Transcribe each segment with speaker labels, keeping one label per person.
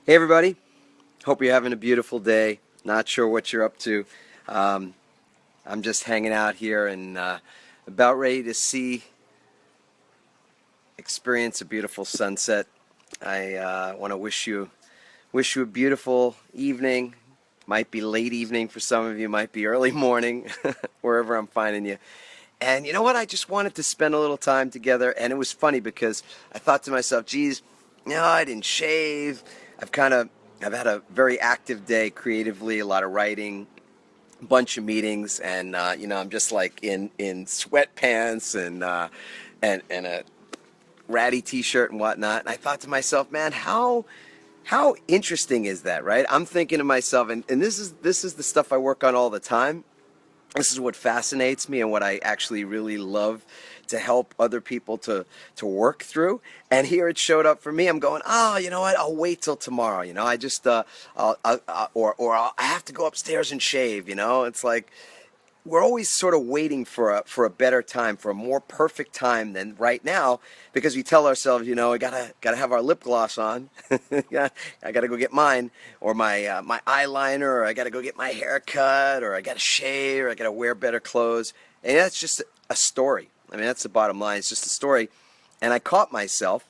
Speaker 1: Hey everybody, hope you're having a beautiful day. Not sure what you're up to. Um, I'm just hanging out here and about ready to experience a beautiful sunset. I want to wish you a beautiful evening. Might be late evening for some of you, might be early morning, wherever I'm finding you. And you know what? I just wanted to spend a little time together, and it was funny because I thought to myself, geez, no, I didn't shave. I've kind of I've had a very active day creatively, a lot of writing, a bunch of meetings, and I'm just like in sweatpants and a ratty t-shirt and whatnot. And I thought to myself, man, how interesting is that, right? I'm thinking to myself, and this is the stuff I work on all the time. This is what fascinates me and what I actually really love to help other people to work through. And here it showed up for me. I'm going, oh, you know what? I'll wait till tomorrow. I just I have to go upstairs and shave. It's like we're always sort of waiting for a better time, for a more perfect time than right now, because we tell ourselves, I gotta have our lip gloss on. Yeah, I gotta go get mine, or my eyeliner, or I gotta go get my hair cut, or I gotta shave, or I gotta wear better clothes. And that's just a story. I mean, that's the bottom line. It's just a story. And I caught myself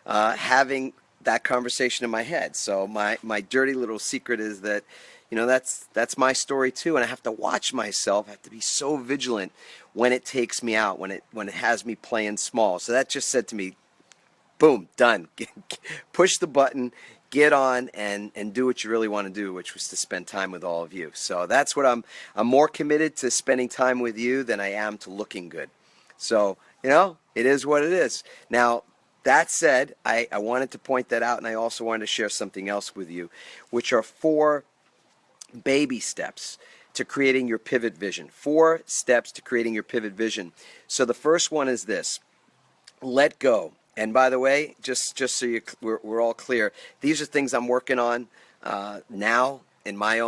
Speaker 1: having that conversation in my head. So my dirty little secret is that, that's my story too, and I have to watch myself. I have to be so vigilant when it takes me out, when it has me playing small. So that just said to me, boom, done. Push the button, get on, and do what you really want to do, which was to spend time with all of you. So that's what I'm more committed to spending time with you than I am to looking good. So, it is what it is. Now, that said, I wanted to point that out, and I also wanted to share something else with you, which are 4 baby steps to creating your pivot vision. 4 steps to creating your pivot vision. So the first one is this: let go. And by the way, just so we're all clear, these are things I'm working on now in my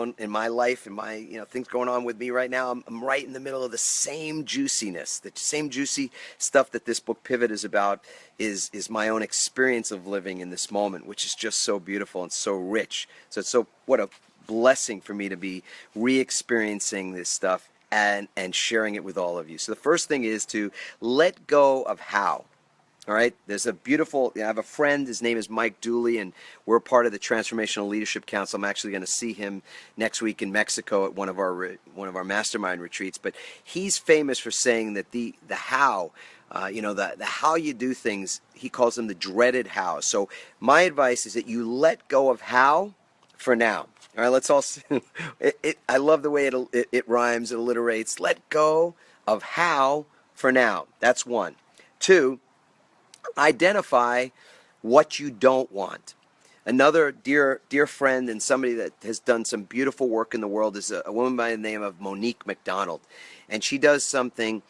Speaker 1: life, in my things going on with me right now. I'm right in the middle of the same juiciness, the same juicy stuff that this book Pivot is about. Is my own experience of living in this moment, which is just so beautiful and so rich. So it's what a blessing for me to be re-experiencing this stuff and sharing it with all of you. So the first thing is to let go of how. All right, there's a beautiful, I have a friend, his name is Mike Dooley, and we're part of the Transformational Leadership Council. I'm actually going to see him next week in Mexico at one of our mastermind retreats. But he's famous for saying that the how, the how you do things, he calls them the dreaded how. So my advice is that you let go of how for now. All right, let's all, I love the way it rhymes, it alliterates. Let go of how for now. That's 1. 2, identify what you don't want. Another dear friend and somebody that has done some beautiful work in the world is a woman by the name of Monique McDonald. And she does something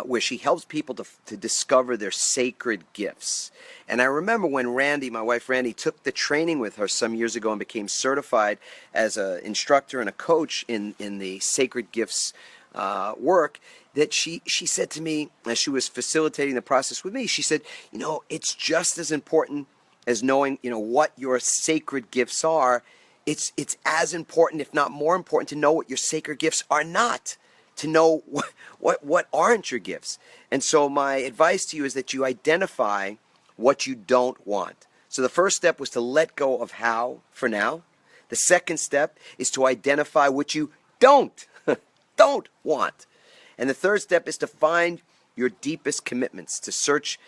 Speaker 1: where she helps people to discover their sacred gifts. And I remember when Randy, my wife Randy, took the training with her some years ago and became certified as an instructor and a coach in the sacred gifts work, that she said to me as she was facilitating the process with me, she said, it's just as important as knowing, what your sacred gifts are. It's as important, if not more important, to know what your sacred gifts are not, to know what aren't your gifts. And so my advice to you is that you identify what you don't want. So the first step was to let go of how for now. The second step is to identify what you don't want. And the third step is to find your deepest commitments, to search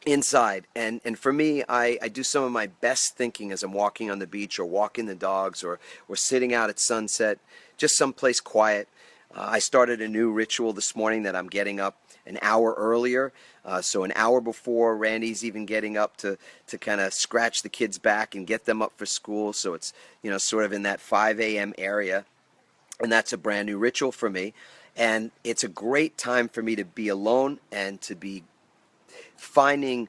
Speaker 1: inside. And for me, I do some of my best thinking as I'm walking on the beach or walking the dogs or sitting out at sunset, just someplace quiet. I started a new ritual this morning that I'm getting up an hour earlier. So an hour before Randy's even getting up to kind of scratch the kids back and get them up for school. So it's, sort of in that 5 a.m. area. And that's a brand new ritual for me. And it's a great time for me to be alone and to be finding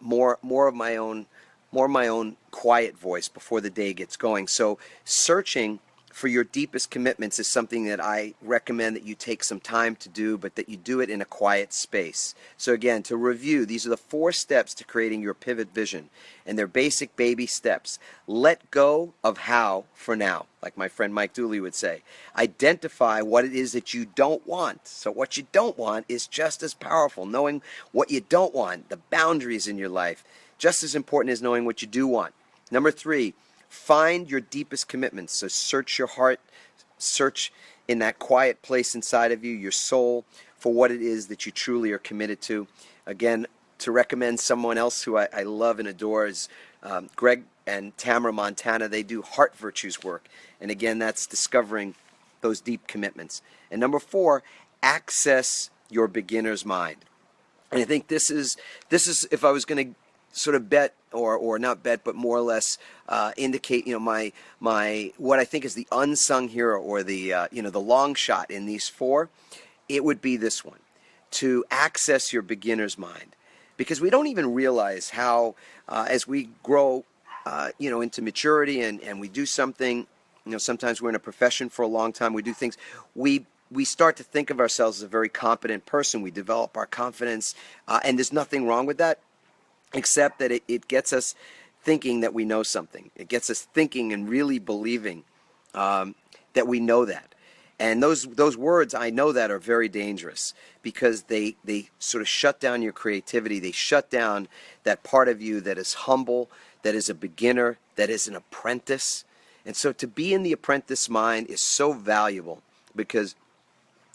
Speaker 1: more of my own quiet voice before the day gets going. So searching for your deepest commitments is something that I recommend that you take some time to do, but that you do it in a quiet space. So again, to review, these are the 4 steps to creating your pivot vision, and they're basic baby steps. Let go of how for now, like my friend Mike Dooley would say. Identify what it is that you don't want. So what you don't want is just as powerful. Knowing what you don't want, the boundaries in your life, just as important as knowing what you do want. Number 3, find your deepest commitments. So search your heart, search in that quiet place inside of you, your soul, for what it is that you truly are committed to. Again, to recommend someone else who I love and adore is Greg and Tamara Montana. They do heart virtues work. And again, that's discovering those deep commitments. And number 4, access your beginner's mind. And I think this is if I was going to sort of bet or not bet, but more or less indicate, my what I think is the unsung hero, or the the long shot in these 4, it would be this one: to access your beginner's mind, because we don't even realize how as we grow into maturity and we do something, sometimes we're in a profession for a long time, we do things, we start to think of ourselves as a very competent person. We develop our confidence, and there's nothing wrong with that, except that it gets us thinking that we know something. It gets us thinking and really believing that we know that. And those words, "I know that," are very dangerous, because they sort of shut down your creativity. They shut down that part of you that is humble, that is a beginner, that is an apprentice. And so to be in the apprentice mind is so valuable, because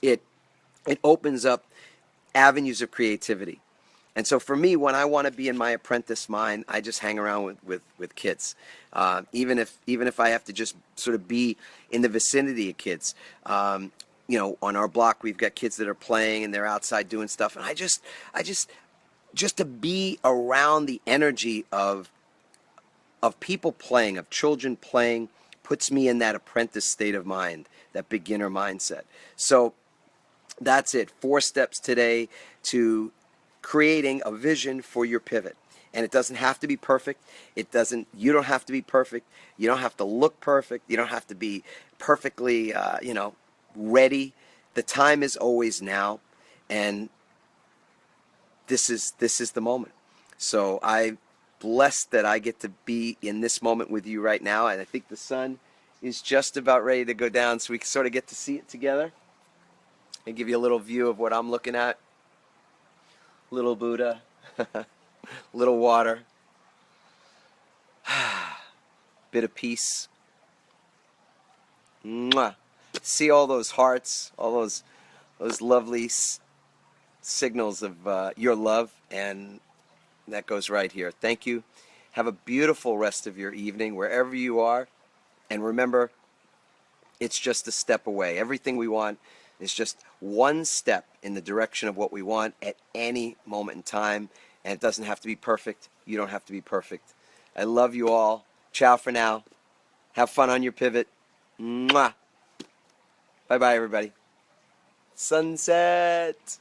Speaker 1: it opens up avenues of creativity. And so for me, when I want to be in my apprentice mind, I just hang around with kids. Even if I have to just sort of be in the vicinity of kids. On our block, we've got kids that are playing and they're outside doing stuff. And I just to be around the energy of people playing, of children playing, puts me in that apprentice state of mind, that beginner mindset. So that's it. 4 steps today to creating a vision for your pivot. And it doesn't have to be perfect. You don't have to be perfect. You don't have to look perfect. You don't have to be perfectly, ready. The time is always now, and this is the moment. So I'm blessed that I get to be in this moment with you right now, and I think the sun is just about ready to go down, so we can sort of get to see it together and give you a little view of what I'm looking at. Little Buddha, little water, bit of peace. Mwah. See all those hearts, all those lovely signals of your love, and that goes right here. Thank you. Have a beautiful rest of your evening wherever you are, and remember, it's just a step away. Everything we want is just one step in the direction of what we want at any moment in time, and it doesn't have to be perfect. You don't have to be perfect. I love you all. Ciao for now. Have fun on your pivot. Mwah. Bye-bye, everybody. Sunset.